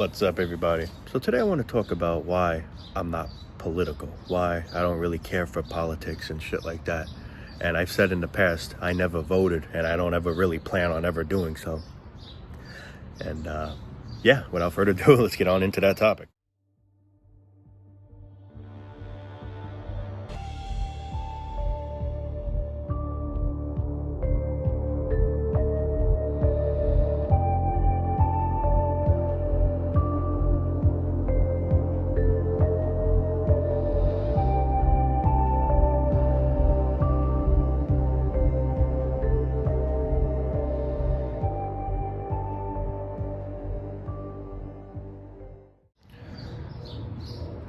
What's up, everybody? So today I want to talk about why I'm not political, why I don't really care for politics and shit like that. And I've said in the past, I never voted, and I don't ever really plan on ever doing so. And yeah, without further ado, let's get on into that topic.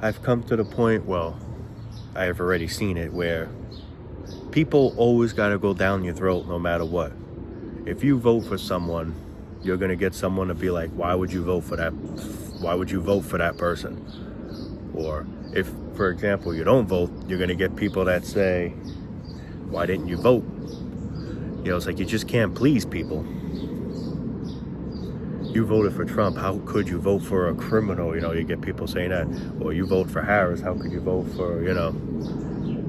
I've come to the point, well, I have already seen it, where people always got to go down your throat no matter what. If you vote for someone, you're going to get someone to be like, why would you vote for that? Why would you vote for that person? Or if, for example, you don't vote, you're going to get people that say, why didn't you vote? You know, it's like you just can't please people. You voted for Trump, how could you vote for a criminal? You know, you get people saying that. Or you vote for Harris, how could you vote for, you know,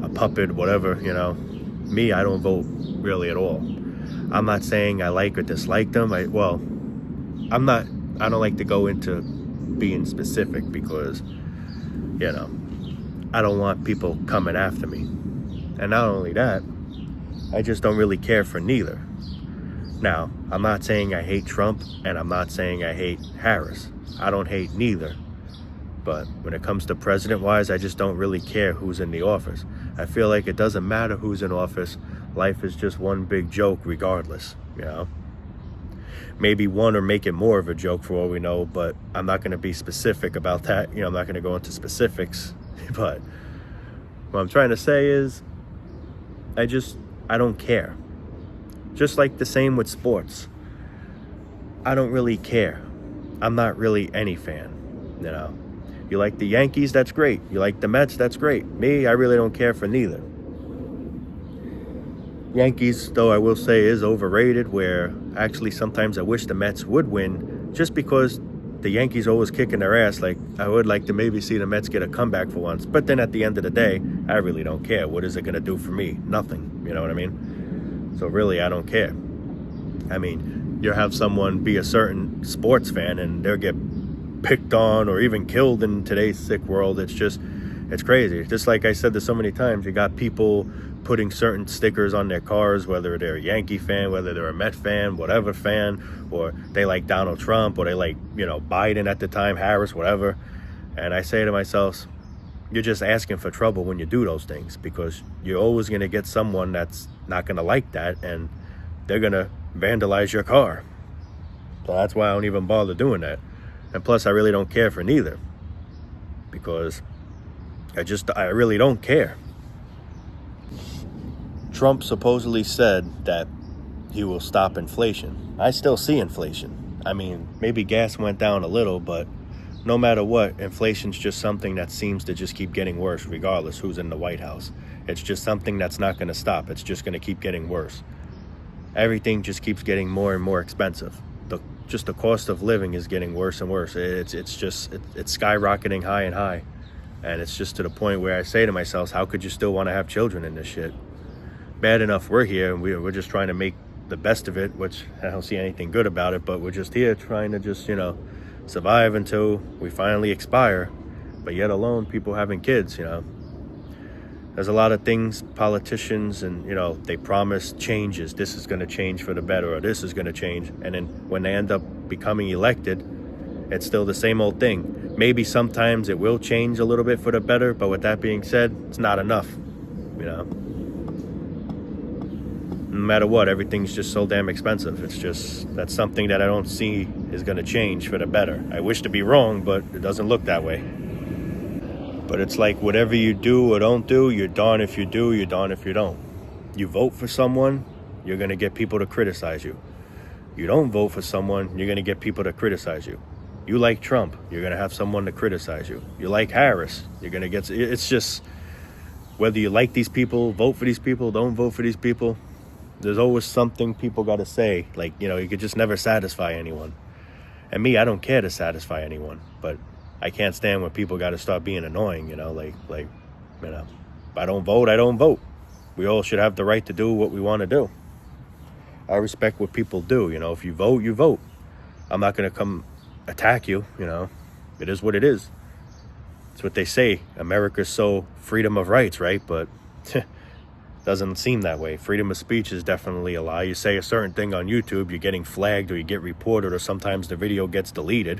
a puppet, whatever, you know. Me, I don't vote really at all. I'm not saying I like or dislike them. I don't like to go into being specific because, you know, I don't want people coming after me. And not only that, I just don't really care for neither. Now, I'm not saying I hate Trump, and I'm not saying I hate Harris. I don't hate neither. But when it comes to president-wise, I just don't really care who's in the office. I feel like it doesn't matter who's in office. Life is just one big joke regardless, you know? Maybe one or make it more of a joke for all we know, but I'm not going to be specific about that. You know, I'm not going to go into specifics. But what I'm trying to say is, I don't care. Just like the same with sports. I don't really care. I'm not really any fan, you know. You like the Yankees, that's great. You like the Mets, that's great. Me, I really don't care for neither. Yankees, though, I will say is overrated, where actually sometimes I wish the Mets would win just because the Yankees are always kicking their ass. Like, I would like to maybe see the Mets get a comeback for once. But then at the end of the day, I really don't care. What is it going to do for me? Nothing. You know what I mean? So really, I don't care. I mean, you have someone be a certain sports fan and they'll get picked on or even killed in today's sick world. It's crazy. Just like I said this so many times, you got people putting certain stickers on their cars, whether they're a Yankee fan, whether they're a Met fan, whatever fan, or they like Donald Trump, or they like, you know, Biden at the time, Harris, whatever. And I say to myself, you're just asking for trouble when you do those things, because you're always going to get someone that's not going to like that, and they're going to vandalize your car. So that's why I don't even bother doing that. And plus, I really don't care for neither, because I really don't care. Trump supposedly said that he will stop inflation. I still see inflation. I mean, maybe gas went down a little, but no matter what, inflation's just something that seems to just keep getting worse regardless who's in the White House. It's just something that's not going to stop. It's just going to keep getting worse. Everything just keeps getting more and more expensive. The cost of living is getting worse and worse. It's skyrocketing high and high. And it's just to the point where I say to myself, how could you still want to have children in this shit? Bad enough we're here and we're just trying to make the best of it, which I don't see anything good about it, but we're just here trying to just, you know, survive until we finally expire. But yet alone, people having kids, you know. There's a lot of things, politicians, and, you know, they promise changes. This is going to change for the better, or this is going to change. And then when they end up becoming elected, it's still the same old thing. Maybe sometimes it will change a little bit for the better, but with that being said, it's not enough, you know. No matter what, everything's just so damn expensive. That's something that I don't see is going to change for the better. I wish to be wrong, but it doesn't look that way. But it's like whatever you do or don't do, you're darned if you do, you're darned if you don't. You vote for someone, you're going to get people to criticize you. You don't vote for someone, you're going to get people to criticize you. You like Trump, you're going to have someone to criticize you. You like Harris, you're going to get... It's just, whether you like these people, vote for these people, don't vote for these people, there's always something people got to say. Like, you know, you could just never satisfy anyone. And me, I don't care to satisfy anyone, but I can't stand when people got to start being annoying, you know, like, you know, if I don't vote, I don't vote. We all should have the right to do what we want to do. I respect what people do, you know, if you vote, you vote. I'm not going to come attack you, you know, it is what it is. It's what they say, America's so freedom of rights, right? But doesn't seem that way. Freedom of speech is definitely a lie. You say a certain thing on YouTube, you're getting flagged or you get reported, or sometimes the video gets deleted.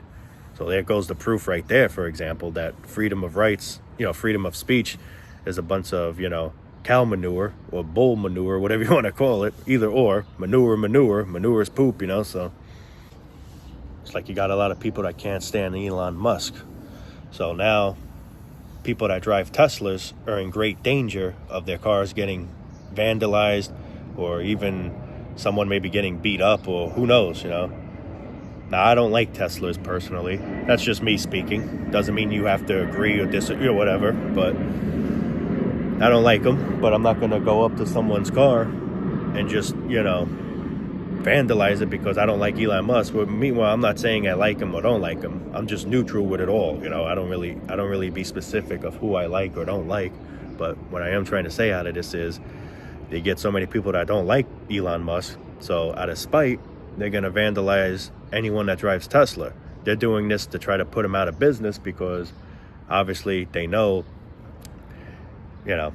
So there goes the proof right there, for example, that freedom of rights, you know, freedom of speech is a bunch of, you know, cow manure or bull manure, whatever you want to call it. Either or, manure is poop, you know. So it's like you got a lot of people that can't stand Elon Musk. So now people that drive Teslas are in great danger of their cars getting vandalized, or even someone maybe getting beat up, or who knows, you know. Now, I don't like Teslas personally. That's just me speaking. Doesn't mean you have to agree or disagree or whatever, but I don't like them. But I'm not going to go up to someone's car and just, you know, vandalize it because I don't like Elon Musk. But meanwhile, I'm not saying I like him or don't like him. I'm just neutral with it all. You know, I don't really be specific of who I like or don't like. But what I am trying to say out of this is they get so many people that don't like Elon Musk. So out of spite, they're going to vandalize anyone that drives Tesla. They're doing this to try to put him out of business because obviously they know, you know,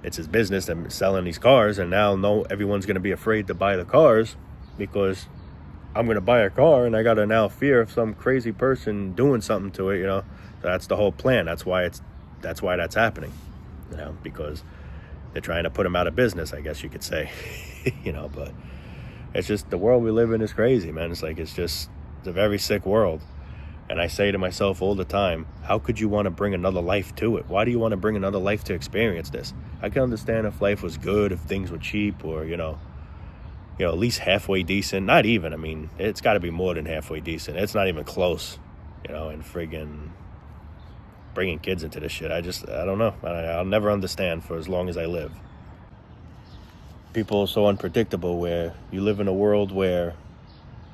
it's his business and selling these cars. And now everyone's going to be afraid to buy the cars because I'm going to buy a car and I got to now fear of some crazy person doing something to it, you know. So that's the whole plan. That's why that's happening, you know, because they're trying to put him out of business, I guess you could say, you know. But it's just the world we live in is crazy, man. It's like, it's a very sick world. And I say to myself all the time, how could you want to bring another life to it? Why do you want to bring another life to experience this? I can understand if life was good, if things were cheap, or, you know, at least halfway decent. Not even, I mean, it's got to be more than halfway decent. It's not even close, you know, and friggin' bringing kids into this shit. I don't know. I'll never understand for as long as I live. People are so unpredictable, where you live in a world where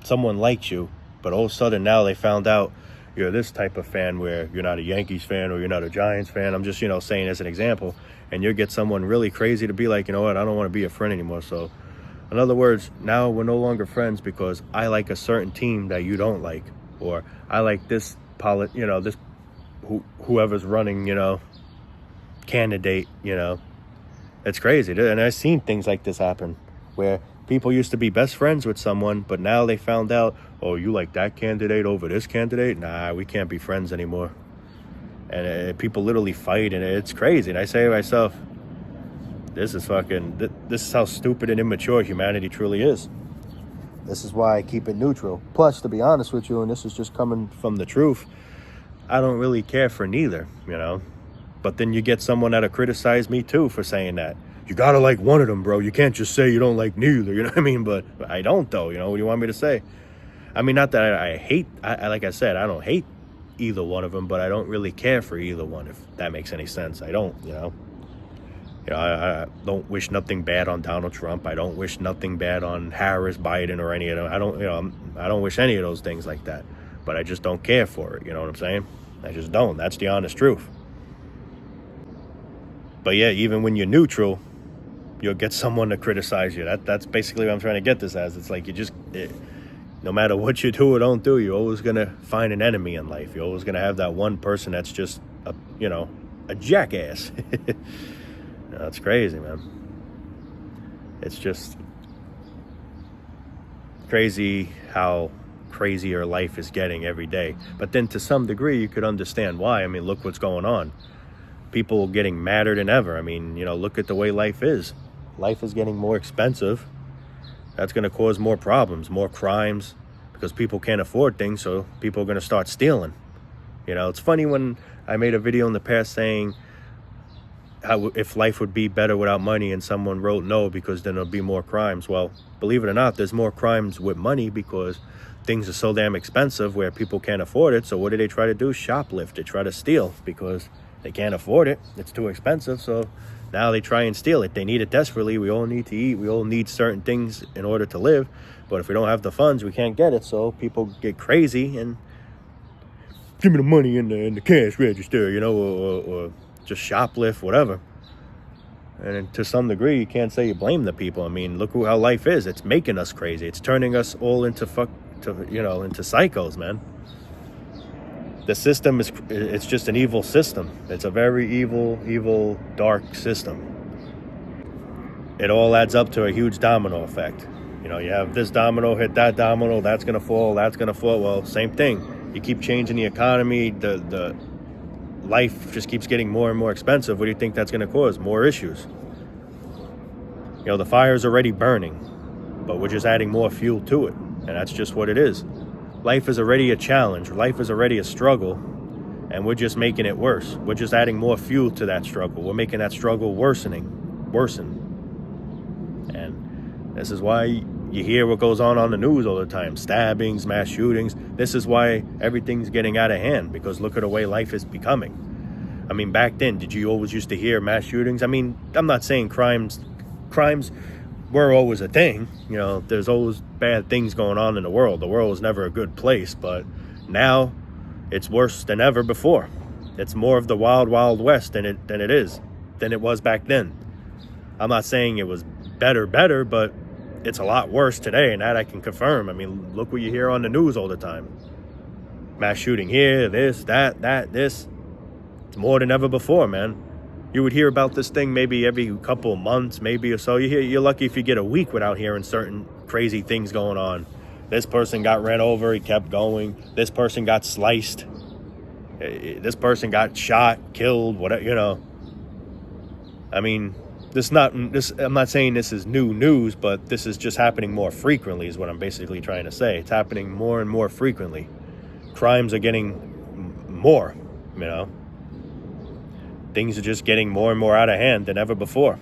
someone likes you, but all of a sudden now they found out you're this type of fan where you're not a Yankees fan or you're not a Giants fan. I'm just, you know, saying as an example. And you'll get someone really crazy to be like, you know what, I don't want to be a friend anymore. So in other words, now we're no longer friends because I like a certain team that you don't like, or I like this this whoever's running, you know, candidate, you know. It's crazy. And I've seen things like this happen where people used to be best friends with someone, but now they found out, oh, you like that candidate over this candidate? Nah, we can't be friends anymore. And people literally fight, and it's crazy. And I say to myself, this is how stupid and immature humanity truly is. This is why I keep it neutral. Plus, to be honest with you, and this is just coming from the truth, I don't really care for neither, you know. But then you get someone that'll criticize me too for saying that. You gotta like one of them, bro. You can't just say you don't like neither, you know what I mean? But I don't, though, you know. What do you want me to say? I mean, not that I hate, like I said, I don't hate either one of them, but I don't really care for either one, if that makes any sense. I don't, you know. I don't wish nothing bad on Donald Trump. I don't wish nothing bad on Harris, Biden, or any of them. I don't wish any of those things like that. But I just don't care for it, you know what I'm saying? I just don't. That's the honest truth. But yeah, even when you're neutral, you'll get someone to criticize you. That's basically what I'm trying to get this as. It's like no matter what you do or don't do, you're always going to find an enemy in life. You're always going to have that one person that's just, a jackass. That's crazy, man. It's just crazy how crazier life is getting every day. But then to some degree, you could understand why. I mean, look what's going on. People getting madder than ever. I mean, look at the way life is. Life is getting more expensive. That's going to cause more problems, more crimes, because people can't afford things, so people are going to start stealing. It's funny when I made a video in the past saying how if life would be better without money, and someone wrote no because then there'll be more crimes. Well, believe it or not, there's more crimes with money because things are so damn expensive where people can't afford it. So what do they try to do? Shoplift. They try to steal because they can't afford it. It's too expensive. So now they try and steal it. They need it desperately. We all need to eat. We all need certain things in order to live. But if we don't have the funds, we can't get it. So people get crazy and give me the money in the cash register, or just shoplift, whatever. And to some degree, you can't say you blame the people. I mean, look how life is. It's making us crazy. It's turning us all into into psychos, man. The system it's just an evil system. It's a very evil, dark system. It all adds up to a huge domino effect. You have this domino hit that domino, that's going to fall, that's going to fall. Well, same thing. You keep changing the economy, the life just keeps getting more and more expensive. What do you think that's going to cause? More issues. The fire's already burning, but we're just adding more fuel to it. And that's just what it is. Life is already a challenge. Life is already a struggle, and we're just making it worse. We're just adding more fuel to that struggle. We're making that struggle worsen. And this is why you hear what goes on the news all the time. Stabbings, mass shootings. This is why everything's getting out of hand, because look at the way life is becoming. I mean, back then, did you always used to hear mass shootings? I mean, I'm not saying crimes were always a thing. There's always bad things going on in the world. The world is never a good place, but now it's worse than ever before. It's more of the wild, wild west than it was back then. I'm not saying it was better, but it's a lot worse today, and that I can confirm. I mean, look what you hear on the news all the time. Mass shooting here, this, that, this. It's more than ever before, man. You would hear about this thing maybe every couple of months, maybe or so. You're lucky if you get a week without hearing certain crazy things going on. This person got ran over, he kept going. This person got sliced. This person got shot, killed, whatever, I mean, I'm not saying this is new news, but this is just happening more frequently is what I'm basically trying to say. It's happening more and more frequently. Crimes are getting more, Things are just getting more and more out of hand than ever before.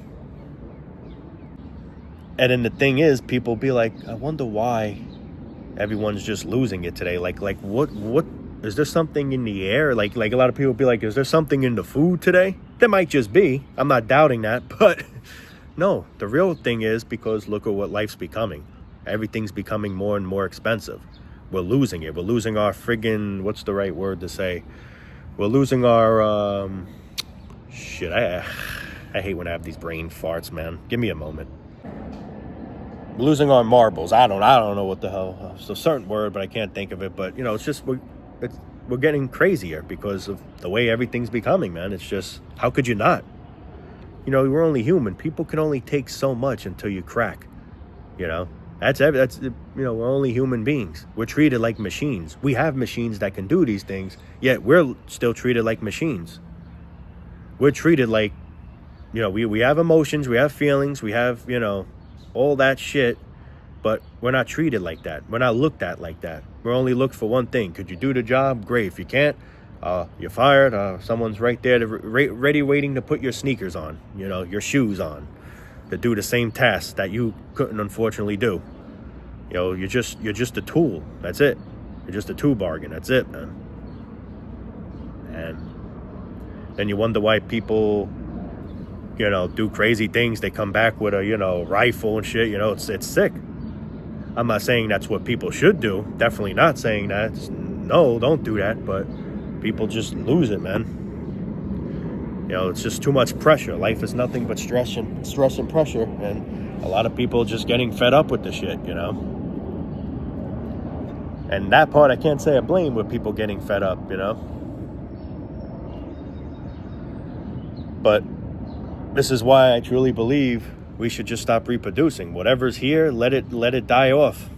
And then the thing is, people be like, I wonder why everyone's just losing it today. Like what is there something in the air? Like a lot of people be like, is there something in the food today? There might just be. I'm not doubting that, but no, the real thing is because look at what life's becoming. Everything's becoming more and more expensive. We're losing it. We're losing our friggin', what's the right word to say? We're losing our, shit, I hate when I have these brain farts, man. Give me a moment. We're losing our marbles. I don't know what the hell. It's a certain word, but I can't think of it. But, it's just, we're getting crazier because of the way everything's becoming, man. It's just, how could you not? We're only human. People can only take so much until you crack, That's we're only human beings. We're treated like machines. We have machines that can do these things, yet we're still treated like machines. We're treated like, we have emotions, we have feelings, we have, all that shit, but we're not treated like that. We're not looked at like that. We're only looked for one thing. Could you do the job? Great. If you can't, you're fired. Someone's right there, ready, waiting to put your sneakers on, your shoes on, to do the same task that you couldn't unfortunately do. You're just a tool. That's it. You're just a tool bargain. That's it, man. And then you wonder why people, do crazy things. They come back with a, rifle and shit. It's sick. I'm not saying that's what people should do. Definitely not saying that. No, don't do that. But people just lose it, man. It's just too much pressure. Life is nothing but stress and pressure. And a lot of people just getting fed up with the shit, And that part I can't say I blame with people getting fed up, But this is why I truly believe we should just stop reproducing. Whatever's here, let it die off.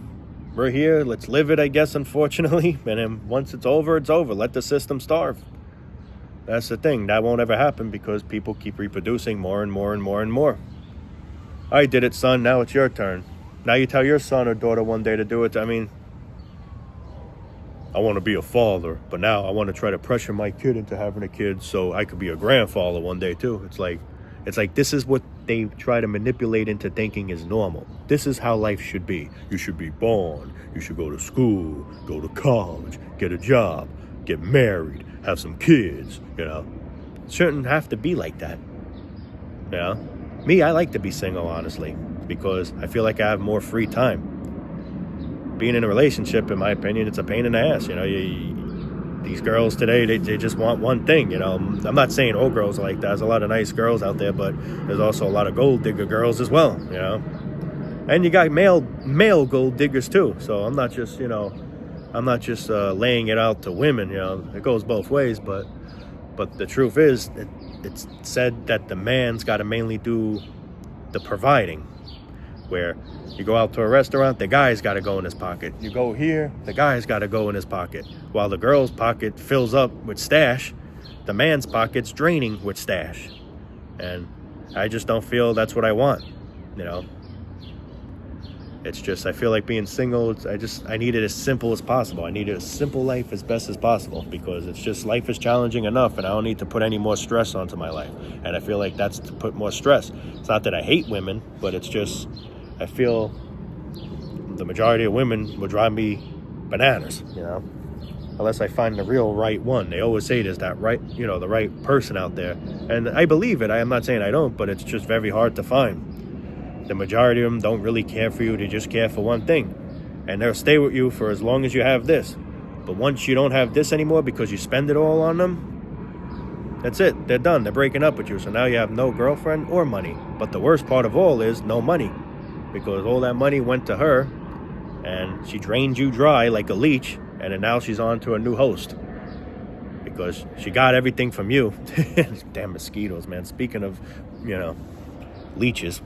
We're here, let's live it, I guess, unfortunately. And then once it's over, it's over. Let the system starve. That's the thing. That won't ever happen because people keep reproducing more and more and more and more. I did it, son. Now it's your turn. Now you tell your son or daughter one day to do it. I mean, I want to be a father, but now I want to try to pressure my kid into having a kid so I could be a grandfather one day too. It's like this is what they try to manipulate into thinking is normal. This is how life should be. You should be born. You should go to school, go to college, get a job, get married, have some kids, It shouldn't have to be like that. Me, I like to be single, honestly, because I feel like I have more free time. being in a relationship, in my opinion, it's a pain in the ass. These girls today, they just want one thing. I'm not saying all girls are like that. There's a lot of nice girls out there, but there's also a lot of gold digger girls as well. And you got male gold diggers too. So I'm not just laying it out to women. It goes both ways. But the truth is, it's said that the man's got to mainly do the providing. Where you go out to a restaurant, the guy's got to go in his pocket. You go here, the guy's got to go in his pocket. While the girl's pocket fills up with stash, the man's pocket's draining with stash. And I just don't feel that's what I want. It's just, I feel like being single, I need it as simple as possible. I need a simple life as best as possible, because it's just, life is challenging enough, and I don't need to put any more stress onto my life. And I feel like that's to put more stress. It's not that I hate women, but it's just, I feel the majority of women would drive me bananas, unless I find the real right one. They always say there's that right, the right person out there. And I believe it. I am not saying I don't, but it's just very hard to find. The majority of them don't really care for you. They just care for one thing. And they'll stay with you for as long as you have this. But once you don't have this anymore because you spend it all on them, that's it. They're done. They're breaking up with you. So now you have no girlfriend or money. But the worst part of all is no money. Because all that money went to her, and she drained you dry like a leech, and then now she's on to a new host. Because she got everything from you. Damn mosquitoes, man. Speaking of, leeches.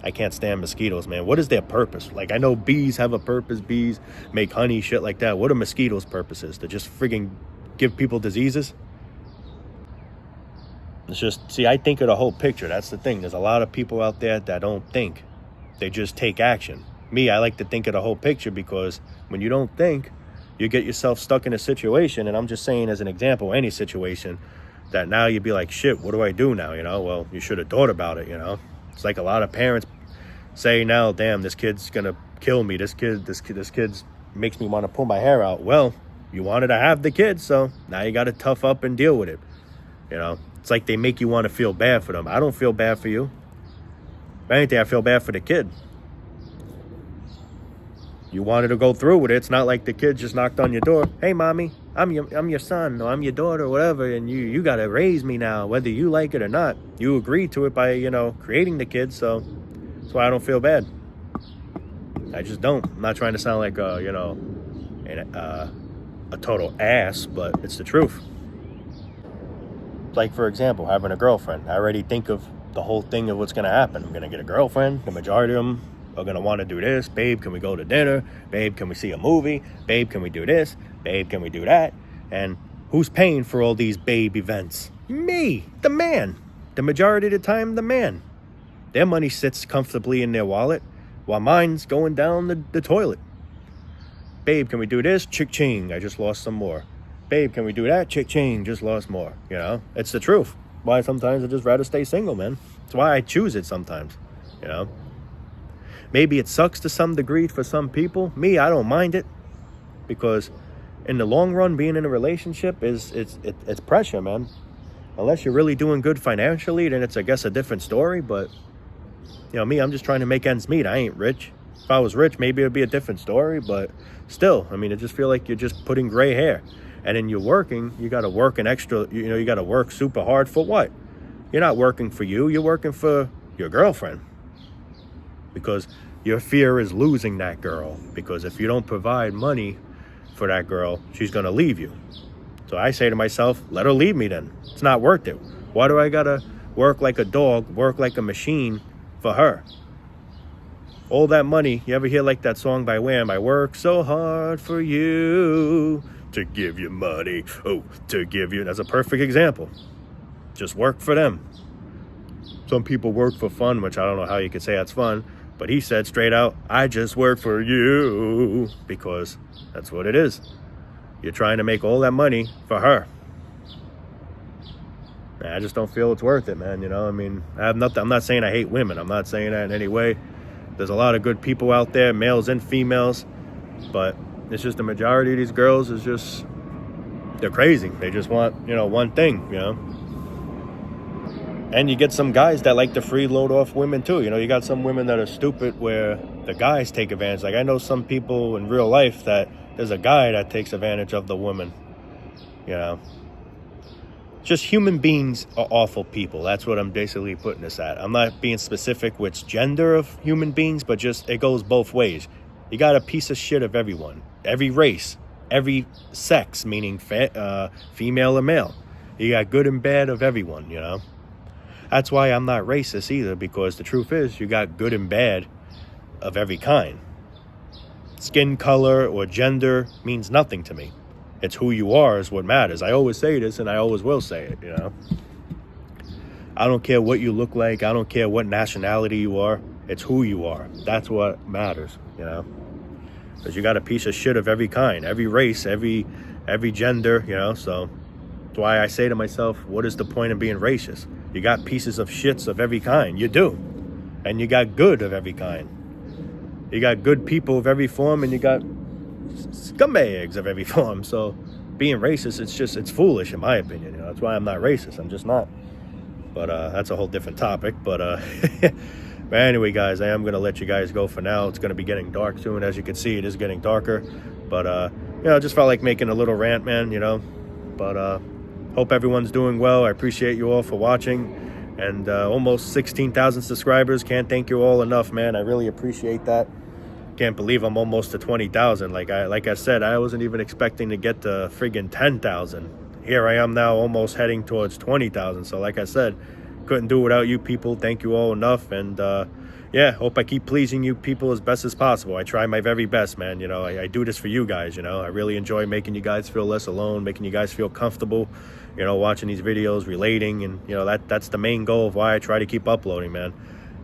I can't stand mosquitoes, man. What is their purpose? Like, I know bees have a purpose. Bees make honey, shit like that. What are mosquitoes' purposes? To just friggin' give people diseases? It's just, see, I think of the whole picture. That's the thing. There's a lot of people out there that don't think. They just take action. Me, I like to think of the whole picture, because when you don't think, you get yourself stuck in a situation. And I'm just saying, as an example, any situation, that now you'd be like, shit, what do I do now? Well, you should have thought about it. It's like a lot of parents say now, damn, this kid's gonna kill me. This kid's makes me want to pull my hair out. Well, you wanted to have the kid, so now you got to tough up and deal with it. It's like they make you want to feel bad for them. I don't feel bad for you. If anything, I feel bad for the kid. You wanted to go through with it. It's not like the kid just knocked on your door. Hey, mommy, I'm your son, or I'm your daughter, or whatever, and you got to raise me now, whether you like it or not. You agreed to it by, creating the kid, so that's why I don't feel bad. I just don't. I'm not trying to sound like, a total ass, but it's the truth. Like, for example, having a girlfriend. I already think of the whole thing of what's going to happen. I'm going to get a girlfriend. The majority of them are going to want to do this. Babe, can we go to dinner? Babe, can we see a movie? Babe, can we do this? Babe, can we do that? And who's paying for all these babe events? Me, the man. The majority of the time, the man. Their money sits comfortably in their wallet, while mine's going down the toilet. Babe, can we do this? Chick-ching, I just lost some more. Babe, can we do that? Chick-ching, just lost more. It's the truth. Why sometimes I just rather stay single, man. That's why I choose it sometimes, Maybe it sucks to some degree for some people. Me, I don't mind it, because in the long run, being in a relationship it's pressure, man. Unless you're really doing good financially, then it's, I guess, a different story. But me, I'm just trying to make ends meet. I ain't rich. If I was rich, maybe it'd be a different story. But still, I just feel like you're just putting gray hair. And then you're working. You got to work an extra. You got to work super hard for what? You're not working for you. You're working for your girlfriend. Because your fear is losing that girl. Because if you don't provide money for that girl, she's going to leave you. So I say to myself, let her leave me then. It's not worth it. Why do I got to work like a dog, work like a machine for her? All that money, you ever hear like that song by Wham? I work so hard for you to give you money. Oh, to give you. That's a perfect example. Just work for them. Some people work for fun, which I don't know how you could say that's fun. But he said straight out, I just work for you, because that's what it is. You're trying to make all that money for her. I just don't feel it's worth it, man. I have nothing. I'm not saying I hate women. I'm not saying that in any way. There's a lot of good people out there, males and females. But it's just the majority of these girls is just, they're crazy. They just want, one thing, And you get some guys that like to freeload off women too. You got some women that are stupid where the guys take advantage. Like, I know some people in real life that there's a guy that takes advantage of the woman, you know. Just human beings are awful people. That's what I'm basically putting this at. I'm not being specific which gender of human beings, but just it goes both ways. You got a piece of shit of everyone, every race, every sex, meaning female or male. You got good and bad of everyone, you know. That's why I'm not racist either, because the truth is you got good and bad of every kind. Skin color or gender means nothing to me. It's who you are is what matters. I always say this, and I always will say it, you know. I don't care what you look like. I don't care what nationality you are. It's who you are. That's what matters, you know. Because you got a piece of shit of every kind, every race, every gender, you know. So that's why I say to myself, what is the point of being racist? You got pieces of shits of every kind. You do. And you got good of every kind. You got good people of every form, and you got scumbags of every form. So being racist, it's foolish in my opinion, you know. That's why I'm not racist. I'm just not. But that's a whole different topic. But but anyway, guys, I am gonna let you guys go for now. It's gonna be getting dark soon. As you can see, it is getting darker. But you know, just felt like making a little rant, man, you know. But hope everyone's doing well. I appreciate you all for watching, and almost 16,000 subscribers. Can't thank you all enough, man. I really appreciate that. Can't believe I'm almost to 20,000. Like I said, I wasn't even expecting to get to friggin' 10,000. Here I am now, almost heading towards 20,000. So like I said, couldn't do without you people. Thank you all enough. And yeah, hope I keep pleasing you people as best as possible. I try my very best, man. You know, I do this for you guys, you know. I really enjoy making you guys feel less alone, making you guys feel comfortable, you know, watching these videos, relating. And, you know, that's the main goal of why I try to keep uploading, man.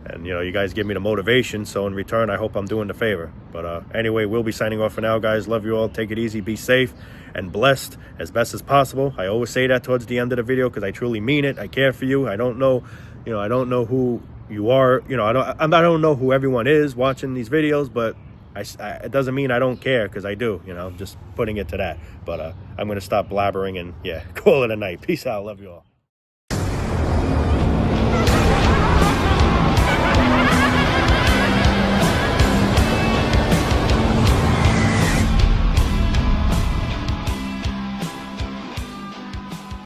And, you know, you guys give me the motivation, so in return, I hope I'm doing the favor. But anyway, we'll be signing off for now, guys. Love you all. Take it easy. Be safe and blessed as best as possible. I always say that towards the end of the video because I truly mean it. I care for you. I don't know, you know, I don't know who you are. You know, I don't know who everyone is watching these videos, but it doesn't mean I don't care, because I do, you know, just putting it to that. But I'm going to stop blabbering and, yeah, call it a night. Peace out. Love you all.